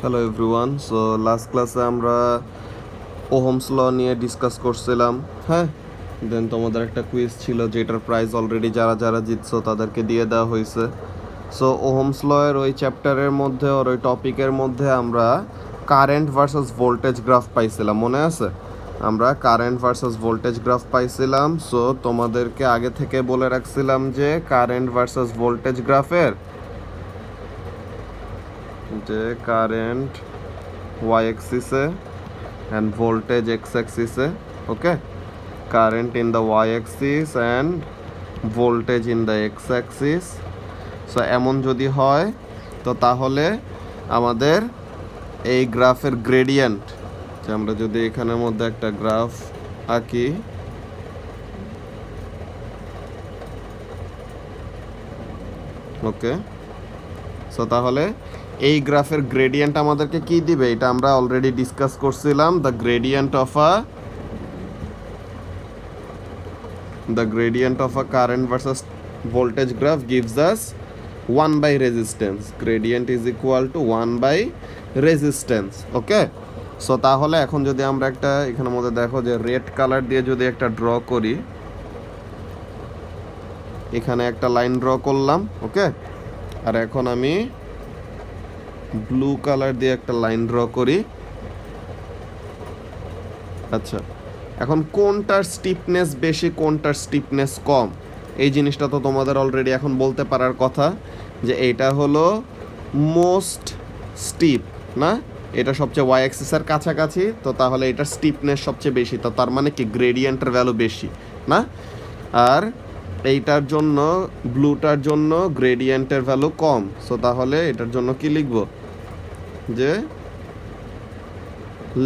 Hello everyone. So last ক্লাসে আমরা Ohm's law নিয়ে ডিসকাস করছিলাম। হ্যাঁ, দেন তোমাদের একটা কুইজ ছিল যেটার প্রাইজ অলরেডি যারা যারা জিতছো তাদেরকে দিয়ে দেওয়া হয়েছে। সো ওহমস ল এর ওই চ্যাপ্টারের মধ্যে ওর ওই টপিকের মধ্যে আমরা কারেন্ট ভার্সেস ভোল্টেজ গ্রাফ পাইছিলাম, মনে আছে? আমরা কারেন্ট ভার্সেস ভোল্টেজ গ্রাফ পাইছিলাম। সো তোমাদেরকে আগে থেকে বলে রাখছিলাম যে কারেন্ট ভার্সেস ভোল্টেজ গ্রাফের যে current y axis and voltage x axis okay, current in the y axis and voltage in the x axis. So এমন যদি হয় তো তাহলে আমাদের এই গ্রাফের গ্রেডিয়েন্ট, যে আমরা যদি এখানের মধ্যে একটা গ্রাফ আঁকি, ওকে, সো তাহলে এই গ্রাফের গ্রেডিয়েন্ট আমাদেরকে কি দিবে এটা আমরা অলরেডি ডিসকাস করছিলাম। The gradient of a current versus voltage graph gives us 1 by resistance. Gradient is equal to 1 by resistance. Okay, so তাহলে এখন যদি আমরা একটা এখানের মধ্যে দেখো যে রেড কালার দিয়ে যদি একটা ড্র করি, এখানে একটা লাইন ড্র করলাম, ওকে, আর এখন আমি ব্লু কালার দিয়ে একটা লাইন ড্র করি। আচ্ছা, এখন কোনটার স্টিফনেস বেশি কোনটার স্টিফনেস কম এই জিনিসটা তো তোমাদের অলরেডি এখন বলতে পারার কথা যে এটা হলো মোস্ট স্টিপ, না? এটা সবচেয়ে ওয়াই অ্যাক্সিসের কাছাকাছি, তো তাহলে এটার স্টিফনেস সবচেয়ে বেশি, তো তার মানে কি গ্রেডিয়েন্টের ভ্যালু বেশি, না? আর এইটার জন্য ব্লুটার জন্য গ্রেডিয়েন্টের ভ্যালু কম, সো তাহলে এটার জন্য কি লিখব যে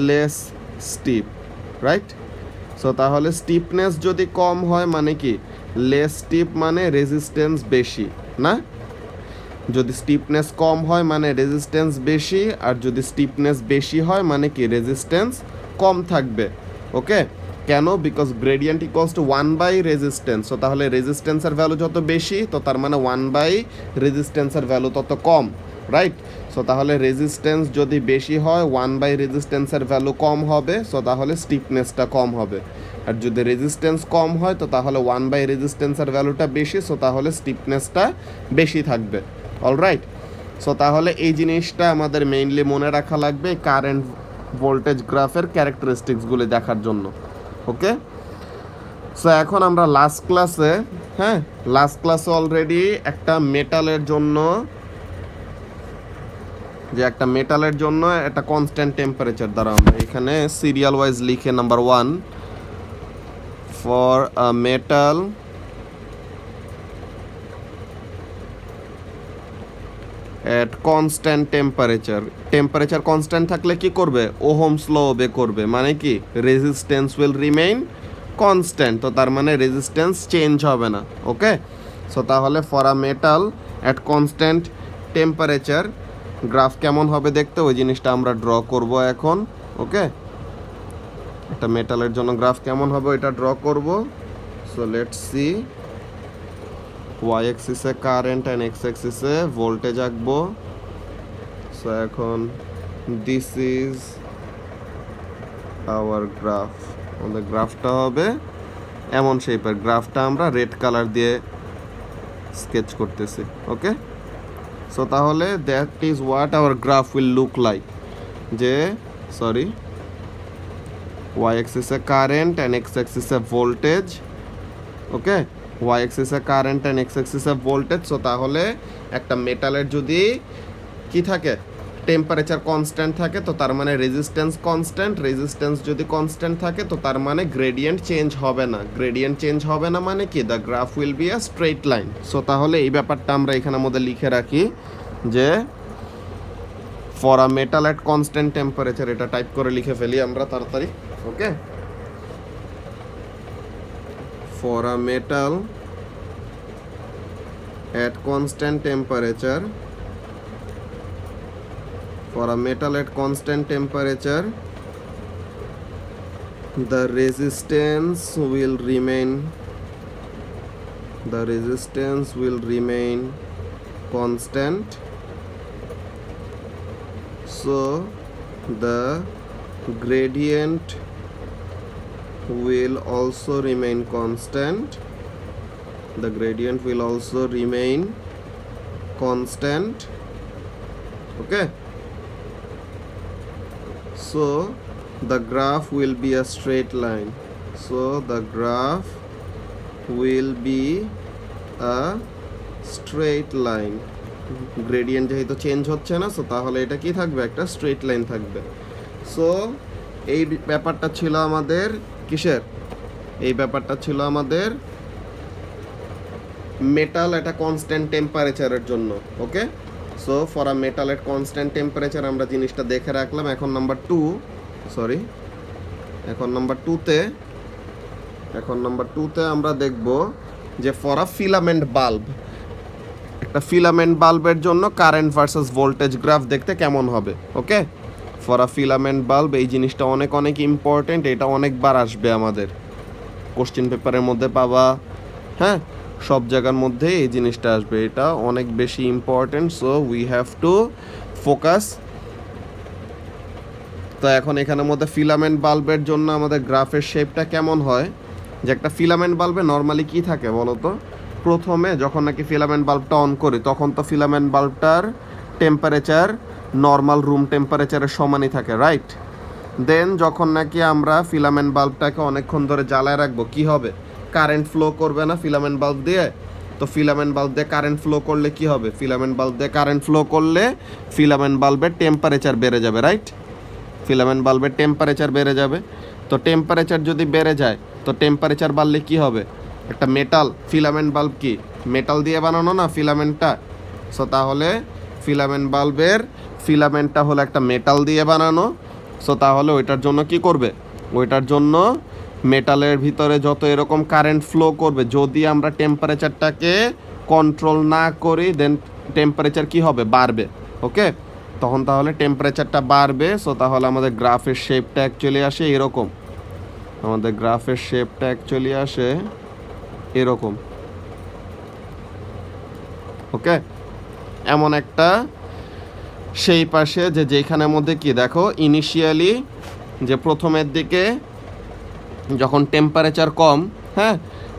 লেস স্টিপ, রাইট? সো তাহলে স্টিফনেস যদি কম হয় মানে কি লেস স্টিপ মানে রেজিস্ট্যান্স বেশি, না? যদি স্টিফনেস কম হয় মানে রেজিস্ট্যান্স বেশি, আর যদি স্টিফনেস বেশি হয় মানে কি রেজিস্ট্যান্স কম থাকবে। ওকে, কেন? Because gradient equals to 1 by resistance. So তাহলে রেজিস্ট্যান্সের ভ্যালু যত বেশি তো তার মানে 1 বাই রেজিস্ট্যান্সের ভ্যালু তত কম, রাইট? সো তাহলে রেজিস্ট্যান্স যদি বেশি হয় 1 বাই রেজিস্ট্যান্সের ভ্যালু কম হবে, সো তাহলে স্টিফনেসটা কম হবে। আর যদি রেজিস্ট্যান্স কম হয় তো তাহলে 1 বাই রেজিস্ট্যান্সের ভ্যালুটা বেশি, সো তাহলে স্টিফনেসটা বেশি থাকবে। অলরাইট, সো তাহলে এই জিনিসটা আমাদের মেইনলি মনে রাখা লাগবে কারেন্ট ভোল্টেজ গ্রাফের ক্যারেক্টারিস্টিক্সগুলি দেখার জন্য। ওকে, সো এখন আমরা লাস্ট ক্লাসে অলরেডি একটা মেটালের জন্য একটা কনস্ট্যান্ট টেম্পারেচার দ্বারা আমরা এখানে সিরিয়াল ওয়াইজ লিখে number 1 for a metal at constant temperature constant থাকলে কি করবে? ওহমস ল ওবে করবে, মানে কি রেজিস্ট্যান্স উইল রিমেইন কনস্ট্যান্ট, তো তার মানে রেজিস্ট্যান্স চেঞ্জ হবে না। ওকে, সো তাহলে for a metal at constant temperature graph কেমন হবে দেখতে ওই জিনিসটা আমরা ড্র করব এখন। ওকে, একটা মেটালের জন্য গ্রাফ কেমন হবে এটা ড্র করব। সো লেটস সি, ওয়াই অ্যাক্সিসে কারেন্ট অ্যান্ড এক্স অ্যাক্সিসে ভোল্টেজ আঁকবো। সো এখন দিস ইজ আওয়ার গ্রাফ। আমাদের গ্রাফটা হবে এমন শেপের। গ্রাফটা আমরা রেড কালার দিয়ে স্কেচ করতেছি। ওকে, সো তাহলে that is what our graph will look like, যে সরি ওয়াই অ্যাক্সিসে কারেন্ট অ্যান্ড এক্স অ্যাক্সিসে ভোল্টেজ। ওকে, ওয়াই অ্যাক্সিসে কারেন্ট অ্যান্ড এক্স অ্যাক্সিসে ভোল্টেজ। সো তাহলে একটা মেটালের যদি কি থাকে টেম্পারেচার কনস্ট্যান্ট থাকে তো তার মানে রেজিস্ট্যান্স কনস্ট্যান্ট, রেজিস্ট্যান্স যদি কনস্ট্যান্ট থাকে তো তার মানে গ্রেডিয়েন্ট চেঞ্জ হবে না। গ্রেডিয়েন্ট চেঞ্জ হবে না মানে কি the graph will be a straight line. So তাহলে এই ব্যাপারটা আমরা এখানের মধ্যে লিখে রাখি যে for a metal at constant temperature, এটা টাইপ করে লিখে ফেলি আমরা তাড়াতাড়ি। ওকে, for a metal at constant temperature, the resistance will remain constant. so the gradient will also remain constant. The gradient will also remain constant. Okay, so the graph will be a straight line. So the graph will be a straight line. Gradient যেহেতু change হচ্ছে না, so তাহলে এটা কি থাকবে, একটা straight line থাকবে। So এই ব্যাপারটা ছিল আমাদের কিসের, এই ব্যাপারটা ছিল আমাদের মেটাল একটা কনস্ট্যান্ট টেম্পারেচারের জন্য। Okay, so for a metal at constant temperature আমরা জিনিসটা দেখে রাখলাম। এখন নাম্বার টুতে আমরা দেখব যে ফর আ ফিলামেন্ট বাল্ব, একটা ফিলামেন্ট বাল্বের জন্য কারেন্ট ভার্সেস ভোল্টেজ গ্রাফ দেখতে কেমন হবে। ওকে, ফর আ ফিলামেন্ট বাল্ব এই জিনিসটা অনেক অনেক ইম্পর্টেন্ট, এটা অনেকবার আসবে আমাদের কোশ্চেন পেপারের মধ্যে পাবা, হ্যাঁ, সব জায়গার মধ্যে এই জিনিসটা আসবে, এটা অনেক বেশি important. So we have to focus. তো এখন এখানের মধ্যে ফিলামেন্ট বাল্বের জন্য আমাদের গ্রাফের শেপটা কেমন হয়, যে একটা ফিলামেন্ট বাল্বে নর্মালি কি থাকে বলো তো, প্রথমে যখন নাকি ফিলামেন্ট বাল্বটা অন করি তখন তো ফিলামেন্ট বাল্বটার টেম্পারেচার নর্মাল রুম টেম্পারেচারের সমানই থাকে, রাইট? দেন যখন নাকি আমরা ফিলামেন্ট বাল্বটাকে অনেকক্ষণ ধরে জ্বালায় রাখবো, কি হবে, কারেন্ট ফ্লো করবে না ফিলামেন্ট বাল্ব দিয়ে। তো ফিলামেন্ট বাল্ব দিয়ে কারেন্ট ফ্লো করলে কি হবে, ফিলামেন্ট বাল্ব দিয়ে কারেন্ট ফ্লো করলে ফিলামেন্ট বাল্বের টেম্পারেচার বেড়ে যাবে, রাইট? ফিলামেন্ট বাল্বের টেম্পারেচার বেড়ে যাবে। তো টেম্পারেচার যদি বেড়ে যায়, তো টেম্পারেচার বাড়লে কি হবে, একটা মেটাল, ফিলামেন্ট বাল্ব কি মেটাল দিয়ে বানানো না ফিলামেন্টটা, সো তাহলে ফিলামেন্ট বাল্বের ফিলামেন্টটা হলো একটা মেটাল দিয়ে বানানো। সো তাহলে ওইটার জন্য কি করবে, ওইটার জন্য মেটালের ভিতরে যত এরকম কারেন্ট ফ্লো করবে, যদি আমরা টেম্পারেচারটাকে কন্ট্রোল না করি দেন টেম্পারেচার কি হবে, বাড়বে। ওকে, তখন তাহলে টেম্পারেচারটা বাড়বে। সো তাহলে আমাদের গ্রাফের শেপটা অ্যাকচুয়ালি আসে এরকম, আমাদের গ্রাফের শেপটা অ্যাকচুয়ালি আসে এরকম। ওকে, এমন একটা সেই পাশে যে যেখানের মধ্যে কি দেখো ইনিশিয়ালি যে প্রথমের দিকে যখন টেম্পারেচার কম, হ্যাঁ,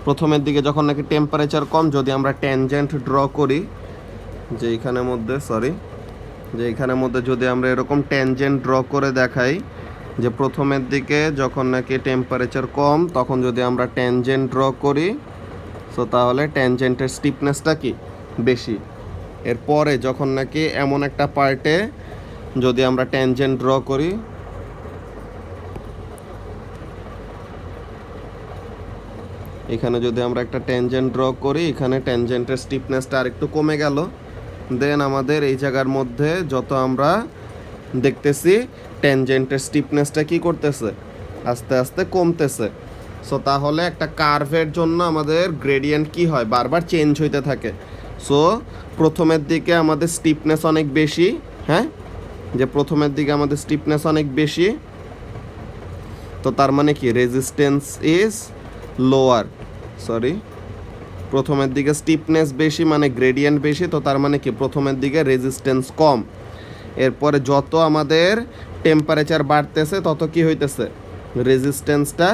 প্রথমের দিকে যখন নাকি টেম্পারেচার কম, যদি আমরা ট্যানজেন্ট ড্র করি, যে এইখানের মধ্যে যে এইখানের মধ্যে যদি আমরা এরকম ট্যানজেন্ট ড্র করে দেখাই, যে প্রথমের দিকে যখন নাকি টেম্পারেচার কম তখন যদি আমরা ট্যানজেন্ট ড্র করি, সো তাহলে ট্যানজেন্টের স্টিফনেসটা কি বেশি। এরপরে যখন নাকি এমন একটা পার্টে যদি আমরা ট্যানজেন্ট ড্র করি, এখানে যদি আমরা একটা ট্যানজেন্ট ড্র করি, এখানে ট্যানজেন্টের স্টিফনেসটা আরেকটু কমে গেল। দেন আমাদের এই জায়গার মধ্যে যত আমরা দেখতেছি ট্যানজেন্টের স্টিফনেসটা কি করতেছে, আস্তে আস্তে কমতেছে। সো তাহলে একটা কার্ভের জন্য আমাদের গ্রেডিয়েন্ট কি হয়, বারবার চেঞ্জ হইতে থাকে। সো প্রথমের দিকে আমাদের স্টিফনেস অনেক বেশি, হ্যাঁ, যে প্রথমের দিকে আমাদের স্টিফনেস অনেক বেশি, তো তার মানে কি রেজিস্ট্যান্স ইজ লোয়ার, প্রথমের দিকে স্টিফনেস বেশি মানে গ্রেডিয়েন্ট বেশি, তো তার মানে কি প্রথমের দিকে রেজিস্ট্যান্স কম। এরপরে যত আমাদের টেম্পারেচার বাড়তেছে তত কি হইতেছে, রেজিস্ট্যান্সটা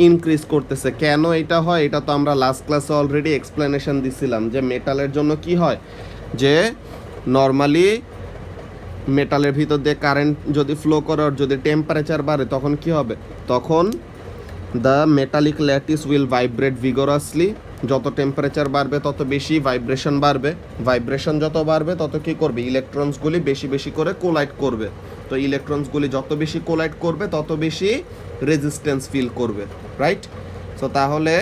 ইনক্রিজ করতেছে। কেন এটা হয়, এটা তো আমরা লাস্ট ক্লাসে অলরেডি এক্সপ্লেনেশন দিছিলাম, যে মেটালের জন্য কি হয়, যে নর্মালি মেটালের ভিতর দিয়ে কারেন্ট যদি ফ্লো করে আর যদি টেম্পারেচার বাড়ে তখন কি হবে, তখন the metallic lattice will vibrate vigorously. যত টেম্পারেচার বাড়বে তত বেশি ভাইব্রেশন বাড়বে, ভাইব্রেশন যত বাড়বে তত কী করবে, ইলেকট্রনসগুলি বেশি বেশি করে কোলাইড করবে। তো ইলেকট্রনসগুলি যত বেশি কোলাইড করবে তত বেশি রেজিস্ট্যান্স ফিল করবে, রাইট? সো তাহলে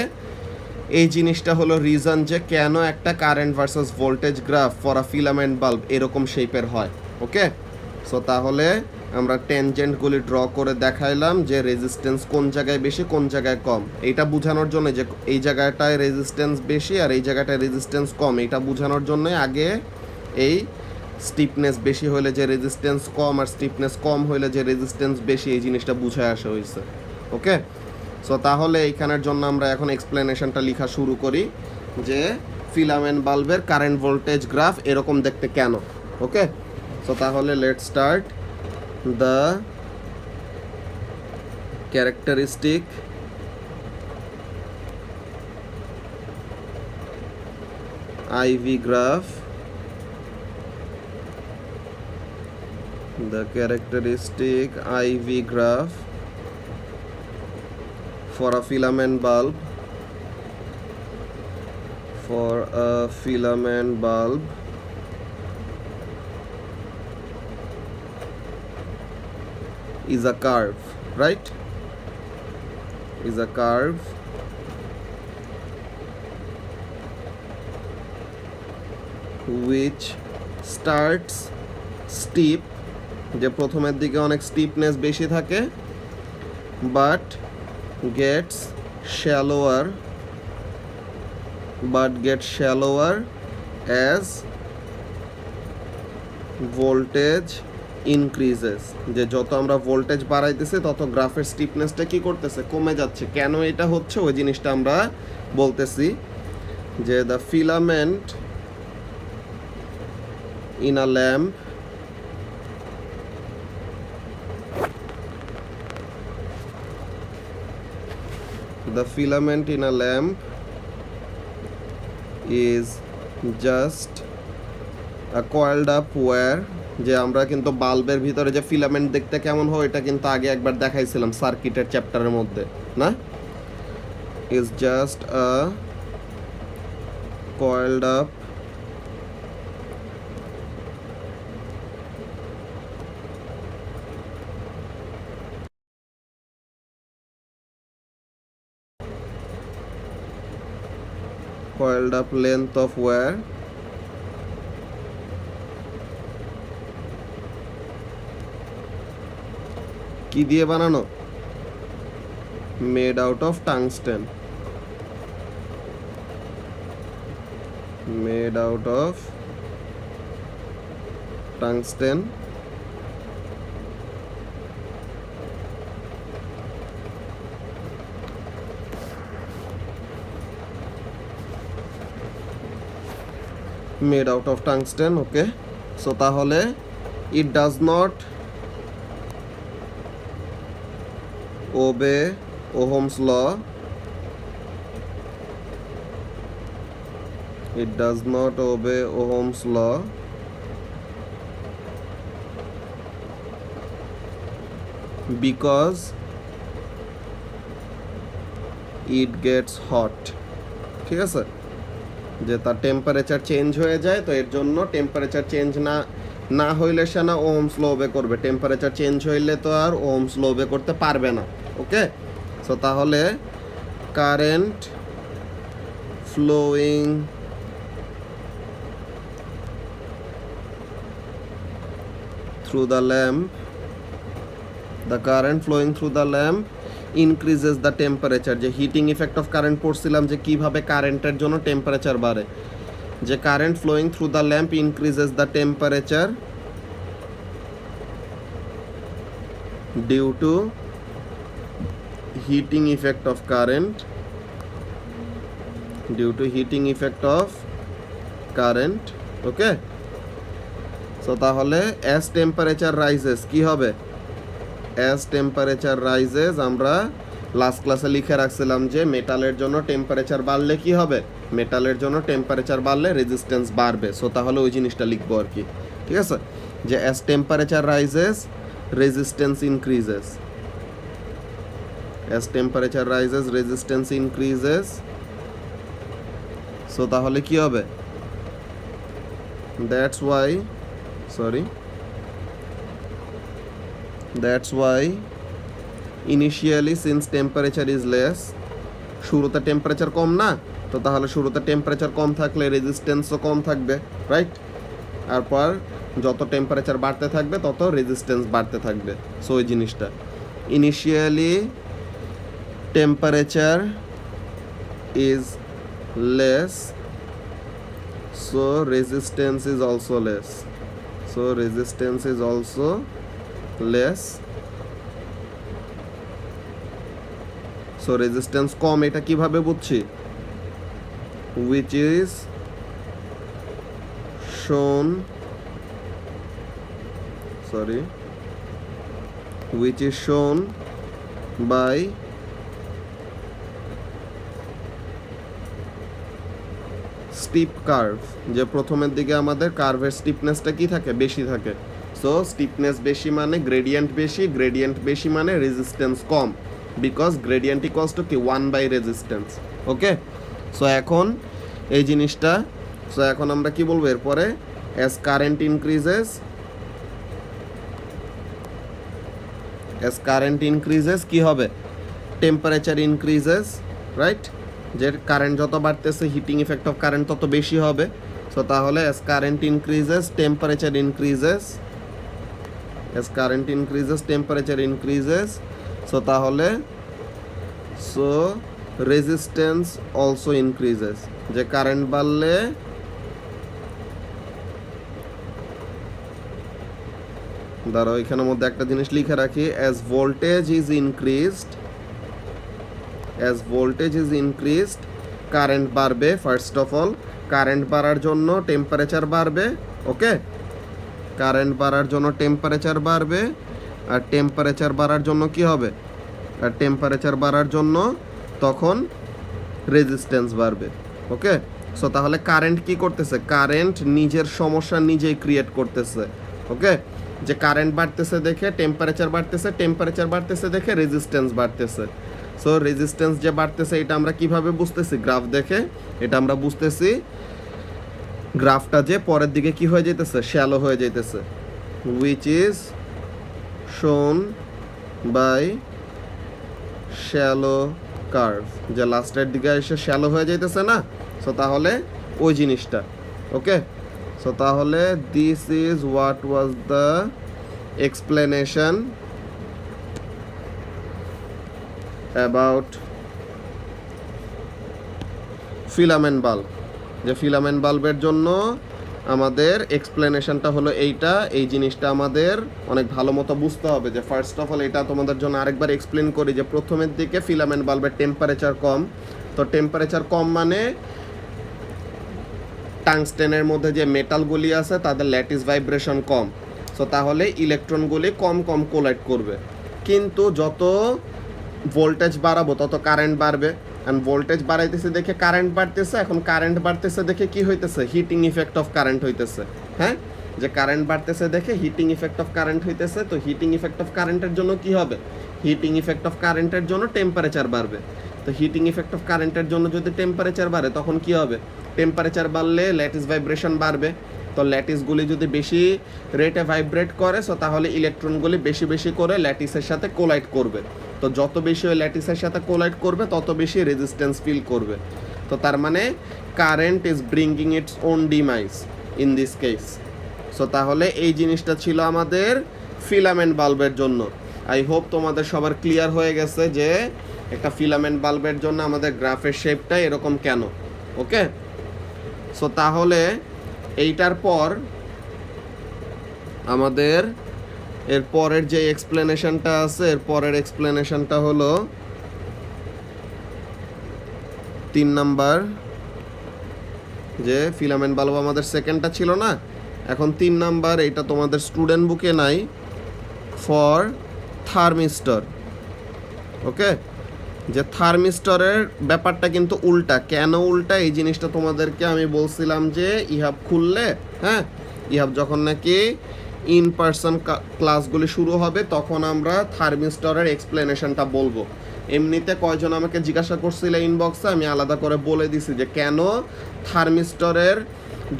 এই জিনিসটা হলো রিজন যে কেন একটা current versus voltage graph for a filament bulb এরকম শেপের হয়। ওকে, সো তাহলে আমরা ট্যানজেন্টগুলি ড্র করে দেখাইলাম যে রেজিস্ট্যান্স কোন জায়গায় বেশি কোন জায়গায় কম, এইটা বোঝানোর জন্য যে এই জায়গাটায় রেজিস্ট্যান্স বেশি আর এই জায়গাটায় রেজিস্ট্যান্স কম, এইটা বোঝানোর জন্য আগে এই স্টিফনেস বেশি হলে যে রেজিস্ট্যান্স কম আর স্টিফনেস কম হলে যে রেজিস্ট্যান্স বেশি, এই জিনিসটা বুঝায় আসা হয়েছে। ওকে, সো তাহলে এইখানের জন্য আমরা এখন এক্সপ্লেনেশনটা লেখা শুরু করি যে ফিলামেন্ট বাল্বের কারেন্ট ভোল্টেজ গ্রাফ এরকম দেখতে কেন। ওকে, সো তাহলে let's start. the characteristic IV graph for a filament bulb is a curve, right? Is a curve which starts steep, যে প্রথমের দিকে অনেক স্টিপনেস বেশি থাকে, but gets shallower as voltage increases, যে যত আমরা ভোল্টেজ বাড়াইতেছি তত গ্রাফের স্টিপনেসটা কি করতেছে, কমে যাচ্ছে। কেন এটা হচ্ছে ওই জিনিসটা আমরা বলতেছি, যে the filament in a lamp is just a coiled up wire, যে আমরা কিন্তু বাল্বের ভিতরে যে ফিলামেন্ট দেখতে কেমন হয় এটা কিন্তু আগে একবার দেখাইছিলাম সার্কিটের চ্যাপ্টারের মধ্যে, না? is just a coiled up length of wire কি দিয়ে বানানো, made out of tungsten, made out of tungsten made out of tungsten, okay? So তাহলে it does not obey Ohm's law, it does not obey Ohm's law because it gets hot, ঠিক আছে? যে তার temperature change হয়ে যায়, তো এর জন্য টেম্পারেচার চেঞ্জ না হইলে সে না ওহমস ল ওবে করবে, টেম্পারেচার চেঞ্জ হইলে তো আর ওহমস ল ওবে করতে পারবে না, ওকে? সো তাহলে current flowing through the lamp increases the temperature, যে হিটিং ইফেক্ট অফ কারেন্ট পড়ছিলাম যে কিভাবে কারেন্টের জন্য টেম্পারেচার বাড়ে, যে current flowing through the lamp increases the temperature due to heating effect of current, okay? So তাহলে অ্যাজ টেম্পারেচার রাইজেস কি হবে, অ্যাজ টেম্পারেচার রাইজেস আমরা লাস্ট ক্লাসে লিখে রাখছিলাম যে মেটালের জন্য টেম্পারেচার বাড়লে কি হবে, মেটালের জন্য টেম্পারেচার বাড়লে রেজিস্ট্যান্স বাড়বে। সো তাহলে ওই জিনিসটা লিখবো আর কি, ঠিক আছে? যে as temperature rises resistance increases, as temperature rises resistance increases. So তাহলে কি হবে, that's why initially since temperature is less, শুরুতে টেম্পারেচার কম না, তো তাহলে শুরুতে টেম্পারেচার কম থাকলে রেজিস্ট্যান্সও কম থাকবে, রাইট? আর পর যত টেম্পারেচার বাড়তে থাকবে তত রেজিস্ট্যান্স বাড়তে থাকবে। সো ওই জিনিসটা initially temperature is less, so resistance is also less, so resistance কম, এটা কিভাবে বুঝছি, which is shown which is shown by steep curve, যে প্রথমের দিকে আমাদের কার্ভের স্টিপনেসটা কি থাকে, বেশি থাকে। সো স্টিপনেস বেশি মানে গ্রেডিয়েন্ট বেশি, গ্রেডিয়েন্ট বেশি মানে resistance com, because gradient equals two কি 1 বাই রেজিস্ট্যান্স। ওকে, সো এখন এই জিনিসটা, সো এখন আমরা কি বলবো এরপরে, অ্যাজ কারেন্ট ইনক্রিজেস কি হবে, টেম্পারেচার ইনক্রিজেস, রাইট? যে কারেন্ট যত বাড়তেছে হিটিং ইফেক্ট অফ কারেন্ট তত বেশি হবে। সো তাহলে as current increases temperature increases, so তাহলে সো রেজিস্ট্যান্স অলসো ইনক্রিজেস, যে কারেন্ট বাড়লে দাঁড়াও এখানের মধ্যে একটা জিনিস লিখে রাখি, as voltage is increased current বাড়বে। ফার্স্ট অফ অল কারেন্ট বাড়ার জন্য টেম্পারেচার বাড়বে। ওকে, কারেন্ট বাড়ার জন্য টেম্পারেচার বাড়বে, আর টেম্পারেচার বাড়ার জন্য কি হবে, আর টেম্পারেচার বাড়ার জন্য তখন রেজিস্ট্যান্স বাড়বে। ওকে, সো তাহলে কারেন্ট কি করতেছে, কারেন্ট নিজের সমস্যা নিজেই ক্রিয়েট করতেছে। ওকে, যে কারেন্ট বাড়তেছে দেখে টেম্পারেচার বাড়তেছে, টেম্পারেচার বাড়তেছে দেখে রেজিস্ট্যান্স বাড়তেছে। সো রেজিস্ট্যান্স যে বাড়তেছে এটা আমরা কিভাবে বুঝতেছি, গ্রাফ দেখে এটা আমরা বুঝতেছি, গ্রাফটা যে পরের দিকে কি হয়ে যেতেছে, শ্যালো হয়ে যেতেছে, which is shown by shallow curve, যে লাস্টের দিকে এসে শ্যালো হয়ে যাইতেছে না। সো তাহলে ওই জিনিসটা। ওকে, সো তাহলে this is what was the explanation about filament bulb. যে ফিলামেন্ট বাল্বের জন্য আমাদের এক্সপ্লেনেশনটা হলো এইটা। এই জিনিসটা আমাদের অনেক ভালো মতো বুঝতে হবে। যে ফার্স্ট অফ অল এটা তোমাদের জন্য আরেকবার এক্সপ্লেন করি, যে প্রথমের দিকে ফিলামেন্ট বাল্বের টেম্পারেচার কম। তো টেম্পারেচার কম মানে টাংস্টেনের মধ্যে যে মেটালগুলি আছে তাদের ল্যাটিস ভাইব্রেশন কম। সো তাহলে ইলেকট্রনগুলি কম কম কোলাইড করবে। কিন্তু যত ভোল্টেজ বাড়াবো তত কারেন্ট বাড়বে, অ্যান্ড ভোল্টেজ বাড়াইতেছে দেখে কারেন্ট বাড়তেছে। এখন কারেন্ট বাড়তেছে দেখে কি হইতেছে, হিটিং ইফেক্ট অফ কারেন্ট হইতেছে। হ্যাঁ, যে কারেন্ট বাড়তেছে দেখে হিটিং ইফেক্ট অফ কারেন্ট হইতেছে। তো হিটিং ইফেক্ট অফ কারেন্টের জন্য কি হবে, হিটিং ইফেক্ট অফ কারেন্টের জন্য টেম্পারেচার বাড়বে। তো হিটিং ইফেক্ট অফ কারেন্টের জন্য যদি টেম্পারেচার বাড়ে তখন কি হবে, টেম্পারেচার বাড়লে ল্যাটিস ভাইব্রেশন বাড়বে। তো ল্যাটিসগুলি যদি বেশি রেটে ভাইব্রেট করে, সো তাহলে ইলেকট্রনগুলি বেশি বেশি করে ল্যাটিসের সাথে কোলাইড করবে। তো যত বেশি ওই ল্যাটিসের সাথে কোলাইড করবে তত বেশি রেজিস্ট্যান্স ফিল করবে। তো তার মানে current is bringing its own demise in this case. So তাহলে এই জিনিসটা ছিল আমাদের ফিলামেন্ট বাল্বের জন্য। আই হোপ তোমাদের সবার ক্লিয়ার হয়ে গেছে যে একটা ফিলামেন্ট বাল্বের জন্য আমাদের গ্রাফের শেপটা এরকম কেন। ওকে, সো তাহলে এইটার পর আমাদের এর পরের যে এক্সপ্লেনেশনটা আছে, এর পরের এক্সপ্লেনেশনটা হলো 3 নাম্বার, যে ফিলামেন্ট বাল্ব আমাদের সেকেন্ডটা ছিল না, এখন 3 নাম্বার। এটা তোমাদের স্টুডেন্ট বুকে নাই, ফর থার্মিস্টর। ওকে, যে থার্মিস্টরের ব্যাপারটা কিন্তু উল্টা। কেন উল্টা এই জিনিসটা তোমাদেরকে আমি বলছিলাম যে ইহাব খুললে, হ্যাঁ, ইহাব যখন নাকি ইন পার্সন ক্লাসগুলি শুরু হবে তখন আমরা থার্মিস্টরের এক্সপ্লেনেশনটা বলবো। এমনিতে কয়জন আমাকে জিজ্ঞাসা করছিল ইনবক্সে, আমি আলাদা করে বলে দিছি যে কেন থার্মিস্টরের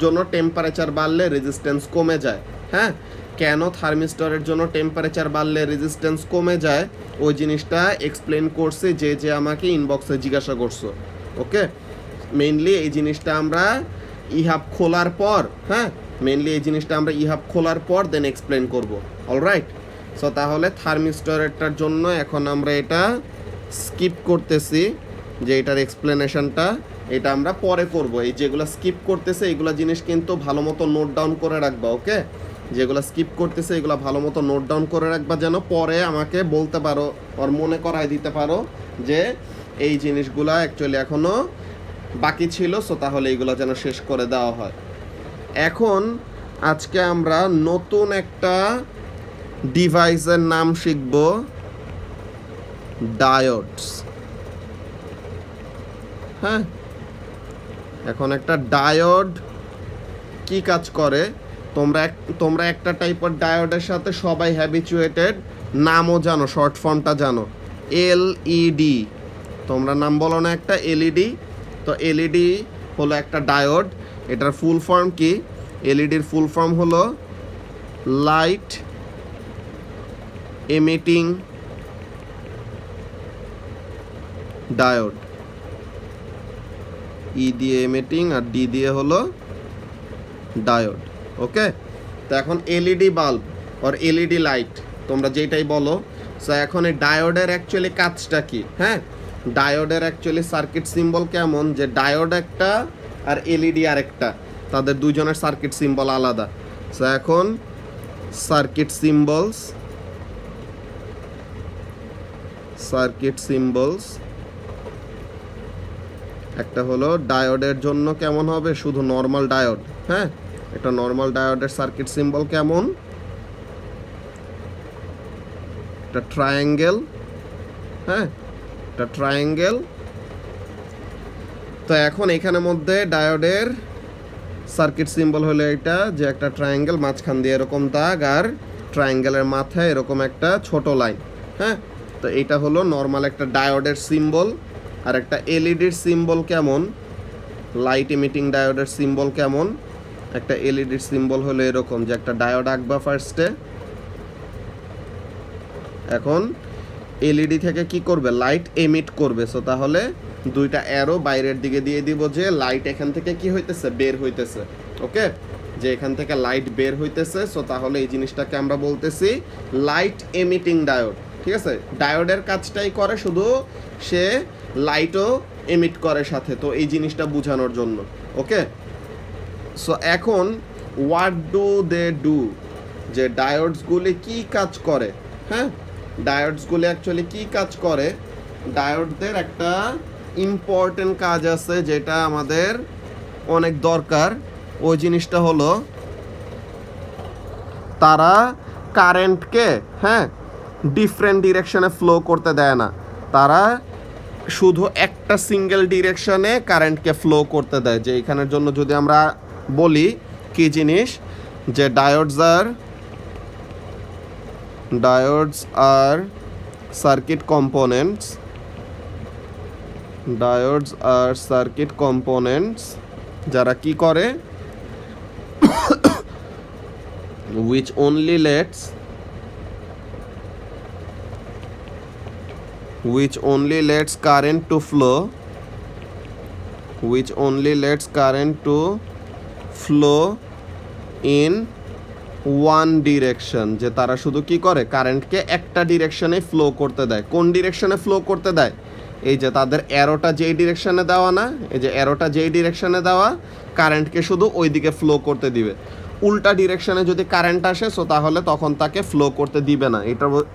জন্য টেম্পারেচার বাড়লে রেজিস্ট্যান্স কমে যায়। হ্যাঁ, কেন থার্মিস্টরের জন্য টেম্পারেচার বাড়লে রেজিস্ট্যান্স কমে যায় ওই জিনিসটা এক্সপ্লেন করছি যে যে আমাকে ইনবক্সে জিজ্ঞাসা করছো। ওকে, মেইনলি এই জিনিসটা আমরা ইহাব খোলার পর, হ্যাঁ, মেইনলি এই জিনিসটা আমরা ইহাব খোলার পর দেন এক্সপ্লেন করব। অলরাইট, সো তাহলে থার্মিস্টরেরটার জন্য এখন আমরা এটা স্কিপ করতেছি, যে এটার এক্সপ্লেনেশনটা এটা আমরা পরে করব। এই যেগুলো স্কিপ করতেছে এগুলো জিনিস কিন্তু ভালো মতো নোট ডাউন করে রাখবা। ওকে, যেগুলো স্কিপ করতেছে এগুলো ভালো মতো নোট ডাউন করে রাখবা, যেন পরে আমাকে বলতে পারো আর মনে করায় দিতে পারো যে এই জিনিসগুলো অ্যাকচুয়ালি এখনও বাকি ছিল। সো তাহলে এইগুলো যেন শেষ করে দেওয়া হয়। এখন আজকে আমরা নতুন একটা ডিভাইসের নাম শিখব ডায়োডস। হ্যাঁ, এখন একটা ডায়োড কি কাজ করে তোমরা একটা টাইপের ডায়োডের সাথে সবাই হ্যাবিচুয়েটেড, নামও জানো, শর্ট ফর্মটা জানো, এলইডি। তোমরা নাম বলো না একটা এলইডি? তো এলইডি হলো একটা ডায়োড। এটার ফুল ফর্ম কি? এলইডির ফুল ফর্ম হলো লাইট এমিটিং ডায়োড। ই দিয়ে এমিটিং আর ডি দিয়ে হলো ডায়োড। ওকে, তো এখন এলইডি বাল্ব আর এলইডি লাইট তোমরা যেটাই বলো। সো এখন এই ডায়োডের অ্যাকচুয়ালি কাজটা কি? হ্যাঁ, ডায়োডের অ্যাকচুয়ালি সার্কিট সিম্বল কেমন, যে ডায়োড একটা আর এলইডি আর একটা, তাদের দুজনের সার্কিট সিম্বল আলাদা। সো এখন সার্কিট সিম্বলস একটা হলো ডায়োডের জন্য কেমন হবে, শুধু নর্মাল ডায়োড। হ্যাঁ, একটা নর্মাল ডায়োডের সার্কিট সিম্বল কেমন, একটা ট্রায়াঙ্গেল। হ্যাঁ, একটা ট্রায়াঙ্গেল। তো এখন এখানের মধ্যে ডায়োডের সার্কিট সিম্বল হলো এটা, যে একটা ট্রায়াঙ্গেল, মাঝখান দিয়ে এরকম দাগ, আর ট্রায়াঙ্গেলের মাথায় এরকম একটা ছোট লাইন। হ্যাঁ, তো এটা হলো নর্মাল একটা ডায়োডের সিম্বল। আর একটা এলইডির সিম্বল কেমন, লাইট ইমিটিং ডায়োডের সিম্বল কেমন, একটা এলইডির সিম্বল হলো এরকম, যে একটা ডায়োড আঁকবা ফার্স্টে। এখন এলইডি থেকে কি করবে, লাইট এমিট করবে। সো তাহলে দুইটা অ্যারো বাইরের দিকে দিয়ে দিব, যে লাইট এখান থেকে কি হইতেছে, বের হইতেছে। ওকে, যে এখান থেকে লাইট বের হইতেছে। সো তাহলে এই জিনিসটাকে আমরা বলতেছি লাইট এমিটিং ডায়োড। ঠিক আছে, ডায়োডের কাজটাই করে, শুধু সে লাইটও এমিট করে সাথে। তো এই জিনিসটা বোঝানোর জন্য। ওকে, সো এখন হোয়াট ডু দে ডু, যে ডায়োডসগুলি কি কাজ করে। হ্যাঁ, ডায়োডসগুলি অ্যাকচুয়ালি কি কাজ করে, ডায়োডদের একটা ইম্পর্টেন্ট কাজ আছে যেটা আমাদের অনেক দরকার। ওই জিনিসটা হলো তারা কারেন্টকে, হ্যাঁ, ডিফারেন্ট ডিরেকশনে ফ্লো করতে দেয় না, তারা শুধু একটা সিঙ্গেল ডিরেকশনে কারেন্টকে ফ্লো করতে দেয়। যে এখানের জন্য যদি আমরা বলি কি জিনিস, যে ডায়োডস আর সার্কিট কম্পোনেন্টস, যারা কি করে, which only lets current to flow in one direction, যে তারা শুধু কি করে, কারেন্টকে একটা ডিরেকশনে ফ্লো করতে দেয়। কোন ডিরেকশনে ফ্লো করতে দেয়, এই যে তাদের অ্যারোটা যেই ডিরেকশনে দেওয়া না, এই যে অ্যারোটা যেই ডিরেকশনে দেওয়া, কারেন্টকে শুধু ওই দিকে ফ্লো করতে দিবে। উল্টা ডিরেকশনে যদি কারেন্ট আসে, সো তাহলে তখন তাকে ফ্লো করতে দিবে না।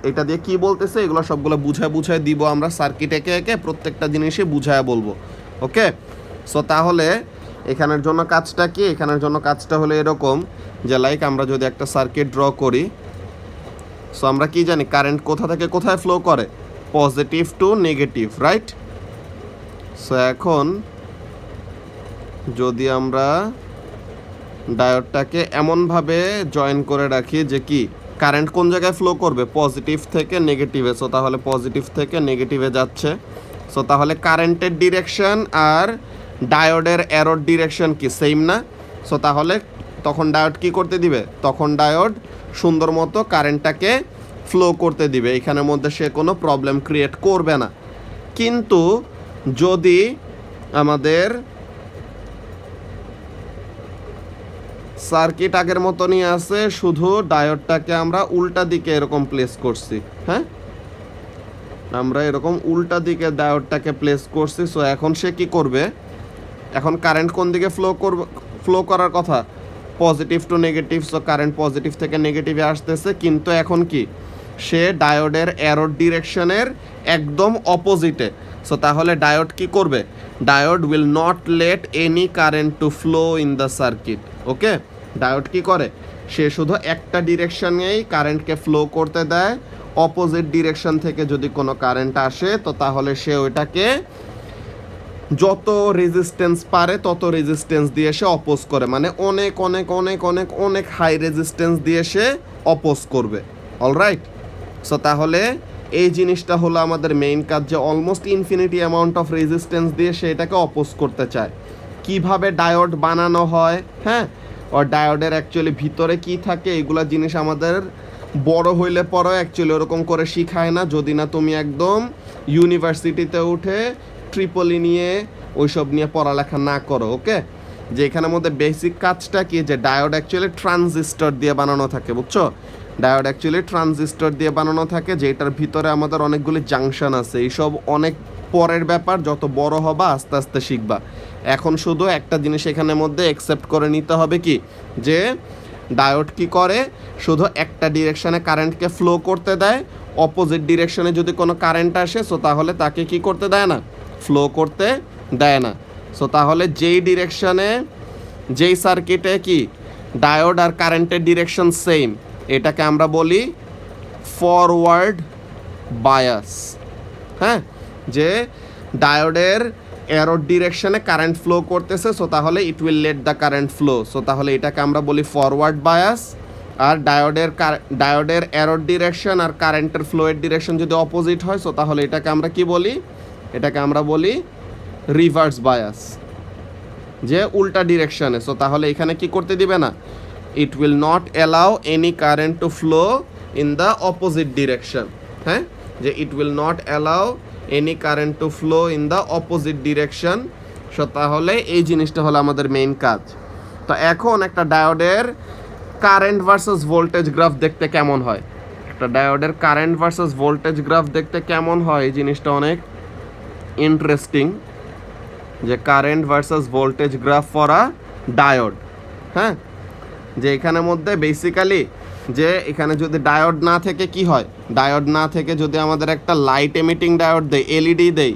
এটা দিয়ে কি বলতেছে, এগুলো সবগুলো বুঝায় দিব আমরা সার্কিট একে একে, প্রত্যেকটা জিনিসই বুঝায় বলবো। ওকে, সো তাহলে এখানের জন্য কাজটা কি, এখানের জন্য কাজটা হলো এরকম, যে লাইক আমরা যদি একটা সার্কিট ড্র করি, সো আমরা কি জানি কারেন্ট কোথা থেকে কোথায় ফ্লো করে, positive to negative, right? So এখন যদি আমরা ডায়োডটাকে এমনভাবে জয়েন করে রাখি যে কি, কারেন্ট কোন জায়গায় ফ্লো করবে, পজিটিভ থেকে নেগেটিভে। সো তাহলে পজিটিভ থেকে নেগেটিভে যাচ্ছে। সো তাহলে কারেন্টের ডিরেকশন আর ডায়োডের অ্যারোর ডিরেকশন কি, সেম না? সো তাহলে তখন ডায়োড কি করতে দিবে, তখন ডায়োড সুন্দর মতো কারেন্টটাকে ফ্লো করতে দিবে, এখানের মধ্যে সে কোনো প্রবলেম ক্রিয়েট করবে না। কিন্তু যদি আমাদের সার্কিট আগের মতনই আছে, শুধু ডায়োডটাকে আমরা উল্টা দিকে এরকম প্লেস করছি, হ্যাঁ, আমরা এরকম উল্টা দিকে ডায়োডটাকে প্লেস করছি। সো এখন সে কি করবে, এখন কারেন্ট কোন দিকে ফ্লো করার কথা, positive to negative. So current positive থেকে নেগেটিভে আসতেছে, কিন্তু এখন কি, সে ডায়োডের অ্যারোর ডিরেকশনের একদম অপোজিটে। সো তাহলে ডায়োড কি করবে, diode will not let any current to flow in the circuit. Okay, diode কি করে, সে শুধু একটা ডিরেকশনেই কারেন্টকে ফ্লো করতে দেয়। অপোজিট ডিরেকশন থেকে যদি কোনো কারেন্ট আসে তো তাহলে সে ওইটাকে যত রেজিস্ট্যান্স পারে তত রেজিস্ট্যান্স দিয়ে সে অপোজ করে, মানে অনেক অনেক অনেক অনেক অনেক হাই রেজিস্ট্যান্স দিয়ে সে অপোজ করবে। অলরাইট, সো তাহলে এই জিনিসটা হলো আমাদের মেইন কাজ, যে almost infinity amount of resistance দিয়ে সে এটাকে অপোজ করতে চায়। কিভাবে ডায়োড বানানো হয়, হ্যাঁ, আর ডায়োডের অ্যাকচুয়ালি ভিতরে কি থাকে এগুলা জিনিস আমাদের বড় হইলে পরও অ্যাকচুয়ালি ওরকম করে শিখায় না, যদি না তুমি একদম ইউনিভার্সিটিতে উঠে ট্রিপলি নিয়ে ওইসব নিয়ে পড়ালেখা না করো। ওকে, যে এখানের মধ্যে বেসিক কাজটা কি, যে ডায়োড অ্যাকচুয়ালি ট্রানজিস্টর দিয়ে বানানো থাকে, বুঝছো? ডায়োড অ্যাকচুয়ালি ট্রানজিস্টর দিয়ে বানানো থাকে, যেটার ভিতরে আমাদের অনেকগুলি জাংশন আছে। এইসব অনেক পরের ব্যাপার, যত বড় হবা আস্তে আস্তে শিখবা। এখন শুধু একটা জিনিস এখানের মধ্যে অ্যাকসেপ্ট করে নিতে হবে কি, যে ডায়োড কি করে, শুধু একটা ডিরেকশনে কারেন্টকে ফ্লো করতে দেয়। অপোজিট ডিরেকশনে যদি কোনো কারেন্ট আসে সো তাহলে তাকে কি করতে দেয় না, ফ্লো করতে দেয় না। সো তাহলে যেই ডিরেকশনে, যেই সার্কিটে কি ডায়োড আর কারেন্টের ডিরেকশন সেম, এটাকে আমরা বলি ফরওয়ার্ড বায়াস। হ্যাঁ, যে ডায়োডের অ্যারো ডিরেকশনে কারেন্ট ফ্লো করতেছে, সো তাহলে it will let the current flow, so তাহলে এটাকে আমরা বলি ফরওয়ার্ড বায়াস। আর ডায়োডের অ্যারো ডিরেকশন আর কারেন্টের ফ্লোয়ের ডিরেকশন যদি অপোজিট হয় সো তাহলে এটাকে আমরা কি বলি, এটাকে আমরা বলি রিভার্স বায়াস, যে উল্টা ডিরেকশনে। সো তাহলে এখানে কি করতে দিবে না, it will not allow any current to flow in the opposite direction. হ্যাঁ, যে it will not allow any current to flow in the opposite direction. So তাহলে এই জিনিসটা হলো আমাদের মেইন কাজ। তো এখন একটা ডায়োডের কারেন্ট ভার্সেস ভোল্টেজ গ্রাফ দেখতে কেমন হয়, একটা ডায়োডের কারেন্ট ভার্সেস ভোল্টেজ গ্রাফ দেখতে কেমন হয়, এই জিনিসটা অনেক ইন্টারেস্টিং, যে current versus voltage graph for a diode. হ্যাঁ, যে এখানের মধ্যে বেসিক্যালি যে এখানে যদি ডায়োড না থেকে কি হয়, ডায়োড না থেকে যদি আমাদের একটা লাইট এমিটিং ডায়োড দেয়, এলইডি দেয়,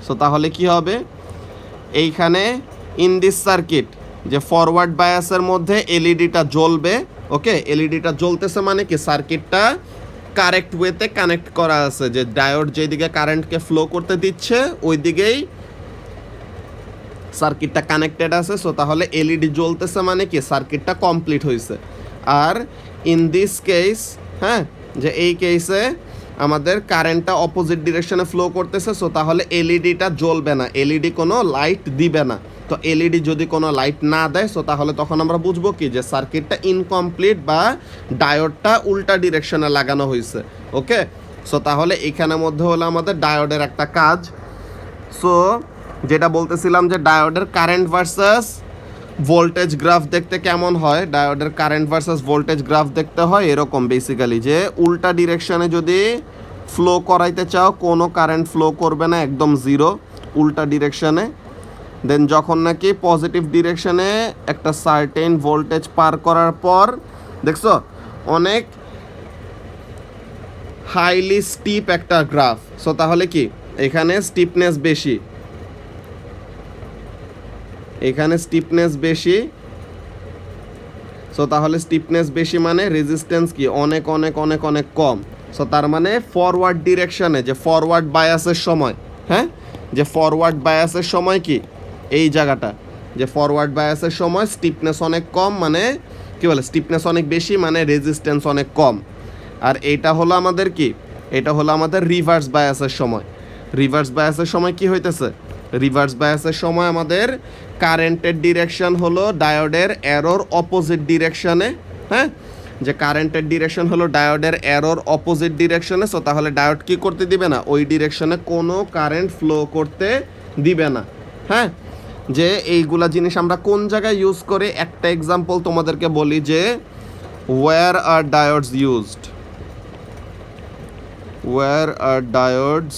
সো তাহলে কি হবে, এইখানে ইন দিস সার্কিট যে ফরওয়ার্ড বায়াসের মধ্যে এলইডিটা জ্বলবে। ওকে, এলইডিটা জ্বলতেছে মানে কি, সার্কিটটা কারেক্ট ওয়েতে কানেক্ট করা আছে, যে ডায়োড যেদিকে কারেন্টকে ফ্লো করতে দিচ্ছে ওই দিকেই সার্কিটটা কানেক্টেড আছে। সো তাহলে এলইডি জ্বলতেছে মানে কি, সার্কিটটা কমপ্লিট হয়েছে। আর ইন দিস কেস, হ্যাঁ, যে এই কেসে আমাদের কারেন্টটা অপোজিট ডিরেকশনে ফ্লো করতেছে, সো তাহলে এলইডিটা জ্বলবে না, এলইডি কোনো লাইট দিবে না। তো এলইডি যদি কোনো লাইট না দেয় সো তাহলে তখন আমরা বুঝবো কি, যে সার্কিটটা ইনকমপ্লিট বা ডায়োডটা উল্টা ডিরেকশনে লাগানো হয়েছে। ওকে, সো তাহলে এখানের মধ্যে হলো আমাদের ডায়োডের একটা কাজ। সো যেটা বলতেছিলাম, যে ডায়োডের কারেন্ট ভার্সাস ভোল্টেজ গ্রাফ দেখতে কেমন হয়, ডায়োডের কারেন্ট ভার্সাস ভোল্টেজ গ্রাফ দেখতে হয় এরকম বেসিক্যালি, যে উল্টা ডিরেকশনে যদি ফ্লো করাইতে চাও কোনো কারেন্ট ফ্লো করবে না, একদম জিরো উল্টা ডিরেকশনে। দেন যখন নাকি পজিটিভ ডিরেকশনে একটা সার্টেন ভোল্টেজ পার করার পর দেখছো অনেক হাইলি স্টিপ একটা গ্রাফ, সো তাহলে কি এখানে স্টিপনেস বেশি, এখানে স্টিপনেস বেশি। সো তাহলে স্টিপনেস বেশি মানে রেজিস্ট্যান্স কি অনেক অনেক অনেক অনেক কম। সো তার মানে ফরওয়ার্ড ডিরেকশনে, যে ফরওয়ার্ড বায়াসের সময়, হ্যাঁ, যে ফরওয়ার্ড বায়াসের সময় কি এই জায়গাটা, যে ফরওয়ার্ড বায়াসের সময় স্টিপনেস অনেক কম, মানে কি বলে স্টিপনেস অনেক বেশি মানে রেজিস্ট্যান্স অনেক কম। আর এইটা হলো আমাদের কি, এটা হলো আমাদের রিভার্স বায়াসের সময়। রিভার্স বায়াসের সময় কি হইতেছে, রিভার্স বায়াসের সময় আমাদের কারেন্টের ডিরেকশন হলো ডায়োডের অ্যারোর অপোজিট ডিরেকশনে। হ্যাঁ, যে কারেন্টের ডিরেকশন হলো ডায়োডের অ্যারোর অপোজিট ডিরেকশনে। সো তাহলে ডায়োড কি করতে দিবে না, ওই ডিরেকশনে কোনো কারেন্ট ফ্লো করতে দিবে না। হ্যাঁ, যে এইগুলা জিনিস আমরা কোন জায়গায় ইউজ করি, একটা এক্সাম্পল তোমাদেরকে বলি, যে ওয়্যার আর ডায়োডস ইউজড, ওয়্যার আর ডায়োডস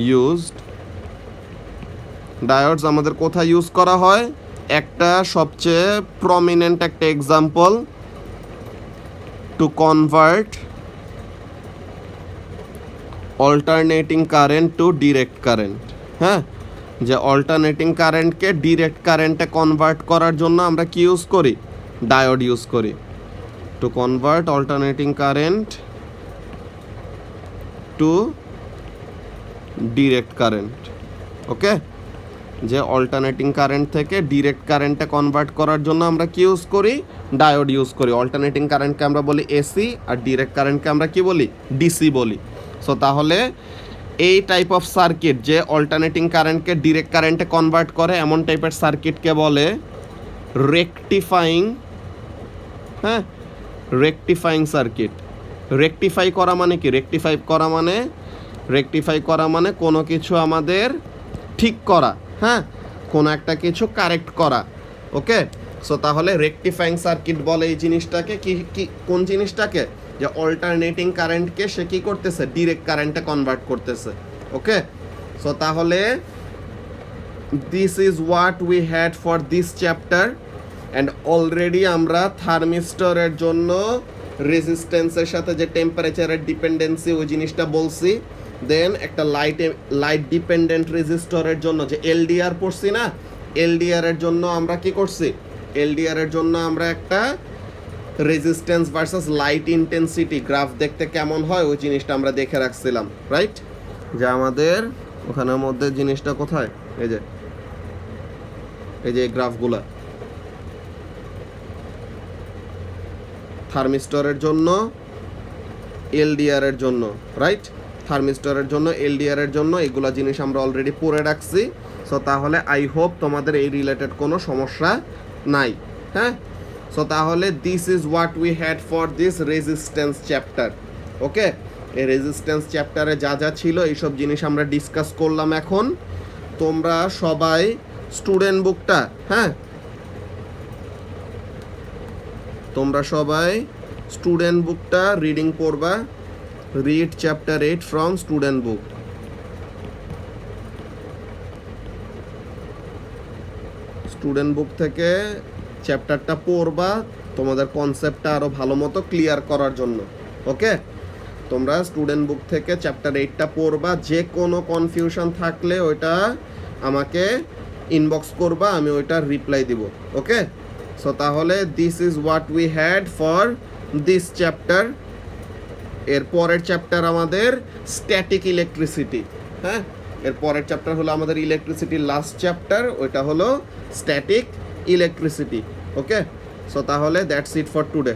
ইউজড, ডায়োডস আমাদের কোথায় ইউজ করা হয়, একটা সবচেয়ে প্রমিনেন্ট একটা example, two convert alternating current to direct current. হ্যাঁ, যে অল্টারনেটিং কারেন্টকে ডিরেক্ট কারেন্টে কনভার্ট করার জন্য আমরা কি ইউজ করি, ডায়োড ইউজ করি। To convert alternating current to direct current. Okay, যে অল্টারনেটিং কারেন্ট থেকে ডিরেক্ট কারেন্টে কনভার্ট করার জন্য আমরা কি ইউজ করি? ডায়োড ইউজ করি। অল্টারনেটিং কারেন্টকে আমরা বলি এসি, আর ডিরেক্ট কারেন্টকে আমরা কি বলি? ডিসি বলি। সো তাহলে এই টাইপ অফ সার্কিট যে অল্টারনেটিং কারেন্টকে ডিরেক্ট কারেন্টে কনভার্ট করে, এমন টাইপের সার্কিটকে বলে রেকটিফাইং, হ্যাঁ, রেকটিফাইং সার্কিট। রেকটিফাই করা মানে কি? রেকটিফাই করা মানে কোনো কিছু আমাদের ঠিক করা, হ্যাঁ, কোনো একটা কিছু কারেক্ট করা। ওকে, সো তাহলে রেকটিফাইং সার্কিট বলে এই জিনিসটাকে। কি কোন জিনিসটাকে? যে অল্টারনেটিং কারেন্টকে সে কি করতেছে? ডিরেক্ট কারেন্টে কনভার্ট করতেছে। ওকে, সো তাহলে this is what we had for this chapter. And already আমরা থার্মিস্টরের জন্য রেজিস্ট্যান্সের সাথে যে টেম্পারেচারের ডিপেন্ডেন্সি ওই জিনিসটা বলছি। দেন একটা লাইট ডিপেন্ডেন্ট রেজিস্টরের জন্য যে এলডিআর পড়ছি না, এলডিআর এর জন্য আমরা কি করছি? এলডিআর এর জন্য আমরা একটা resistance versus light intensity graph দেখতে কেমন হয় ওই জিনিসটা আমরা দেখে রাখছিলাম, রাইট? যে আমাদের ওখানের মধ্যে জিনিসটা কোথায়? এই যে এই গ্রাফগুলা থার্মিস্টরের জন্য, এলডিআর এর জন্য, রাইট? থার্মিস্টরের জন্য, এলডিআর এর জন্য এগুলা জিনিস আমরা অলরেডি পড়ে রাখছি। সো তাহলে আই হোপ তোমাদের এই রিলেটেড কোনো সমস্যা নাই, হ্যাঁ? সো তাহলে this is what we had for this resistance chapter. Okay, এই রেজিস্ট্যান্স চ্যাপ্টারে যা যা ছিল এইসব জিনিস আমরা ডিসকাস করলাম। এখন তোমরা সবাই স্টুডেন্ট বুকটা, হ্যাঁ, তোমরা সবাই স্টুডেন্ট বুকটা রিডিং পড়বা। Read chapter 8 from student book. Student book থেকে চ্যাপ্টারটা পড়বা তোমাদের কনসেপ্টটা আরও ভালো মতো ক্লিয়ার করার জন্য। ওকে, তোমরা স্টুডেন্ট বুক থেকে চ্যাপ্টার 8টা পড়বা। যে কোনো কনফিউশন থাকলে ওইটা আমাকে ইনবক্স করবা, আমি ওইটার রিপ্লাই দিব। ওকে, সো তাহলে this is what we had for this chapter. এর পরের চ্যাপ্টার আমাদের স্ট্যাটিক ইলেকট্রিসিটি, হ্যাঁ, এর পরের চ্যাপ্টার হলো আমাদের ইলেকট্রিসিটির লাস্ট চ্যাপ্টার, ওইটা হলো স্ট্যাটিক ইলেকট্রিসিটি। ওকে, সো তাহলে দ্যাটস ইট ফর টুডে।